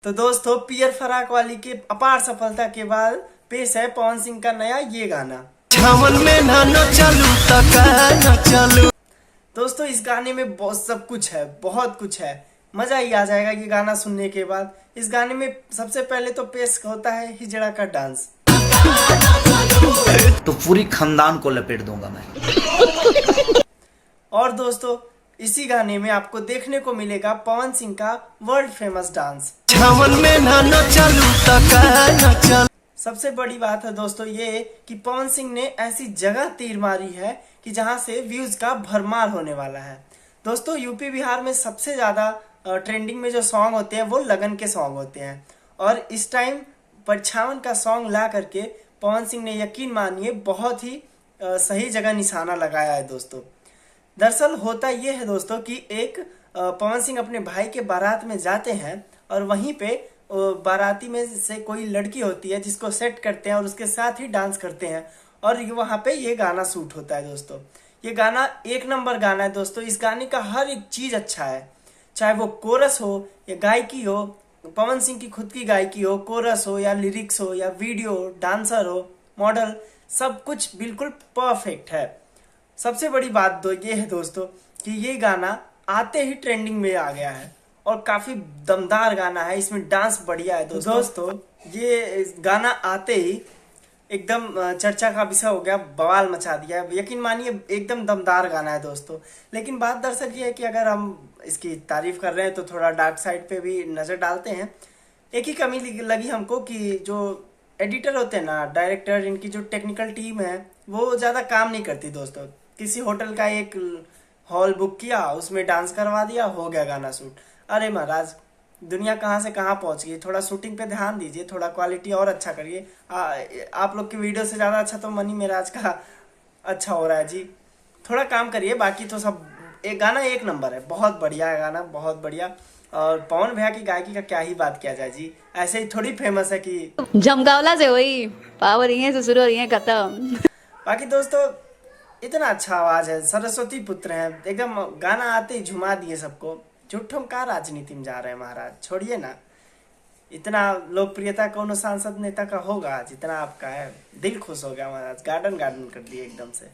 तो दोस्तों पियर फराक वाली के अपार सफलता के बाद पेश है पवन सिंह का नया ये गाना छावन में नानो चालू तका चालू। दोस्तों इस गाने में बहुत सब कुछ है, बहुत कुछ है, मजा ही आ जाएगा ये गाना सुनने के बाद। इस गाने में सबसे पहले तो पेश होता है हिजड़ा का डांस। तो पूरी खानदान को लपेट दूंगा मैं। और दोस्तों इसी गाने में आपको देखने को मिलेगा पवन सिंह का वर्ल्ड फेमस डांस। छावन में नानो चालू तका चालू। सबसे बड़ी बात है दोस्तों ये कि पवन सिंह ने ऐसी जगह तीर मारी है कि जहां से व्यूज का भरमार होने वाला है। दोस्तों यूपी बिहार में सबसे ज्यादा ट्रेंडिंग में जो सॉन्ग होते हैं वो लगन के सॉन्ग होते हैं, और इस टाइम परछावन का सॉन्ग ला करके पवन सिंह ने यकीन मानिए बहुत ही सही जगह निशाना लगाया है दोस्तों। दरअसल होता ये है दोस्तों कि एक पवन सिंह अपने भाई के बारात में जाते हैं और वहीं पे बाराती में से कोई लड़की होती है जिसको सेट करते हैं और उसके साथ ही डांस करते हैं, और वहां पे ये गाना शूट होता है दोस्तों। ये गाना एक नंबर गाना है दोस्तों। इस गाने का हर एक चीज अच्छा है, चाहे वो कोरस हो या गायकी हो, पवन सिंह की खुद की गायकी हो, कोरस हो या लिरिक्स हो या वीडियो, डांसर हो, मॉडल, सब कुछ बिल्कुल परफेक्ट है। सबसे बड़ी बात तो ये है दोस्तों कि ये गाना आते ही ट्रेंडिंग में आ गया है और काफी दमदार गाना है, इसमें डांस बढ़िया है दोस्तों। ये गाना आते ही एकदम चर्चा का विषय हो गया, बवाल मचा दिया है, यकीन मानिए एकदम दमदार गाना है दोस्तों। लेकिन बात दरअसल ये है कि अगर हम इसकी तारीफ कर रहे हैं तो थोड़ा डार्क साइड पे भी नजर डालते हैं। एक ही कमी लगी हमको कि जो एडिटर होते हैं ना, डायरेक्टर, इनकी जो टेक्निकल टीम है वो ज्यादा काम नहीं करती दोस्तों। किसी होटल का एक हॉल बुक किया, उसमें डांस करवा दिया, हो गया गाना शूट। अरे महाराज दुनिया कहाँ से कहाँ पहुंच गई, थोड़ा शूटिंग पे ध्यान दीजिए, थोड़ा क्वालिटी और अच्छा करिए। आप लोग की वीडियो से ज्यादा अच्छा तो मनी मेराज का अच्छा हो रहा है जी, थोड़ा काम करिए। बाकी तो सब एक गाना एक नंबर है, बहुत बढ़िया है गाना, बहुत बढ़िया। और पवन भैया की गायकी का क्या ही बात किया जाए जी, ऐसे ही थोड़ी फेमस है कि जमगावला से वही पावर ही है से शुरू हो रही है खत्म। बाकी दोस्तों इतना अच्छा आवाज है, सरस्वती पुत्र है, एकदम गाना आते ही झुमा दिए सबको। झूठों का राजनीति में जा रहे हैं महाराज, छोड़िए ना। इतना लोकप्रियता कोनो सांसद नेता का होगा जितना आपका है। दिल खुश हो गया महाराज, गार्डन गार्डन कर दिए एकदम से।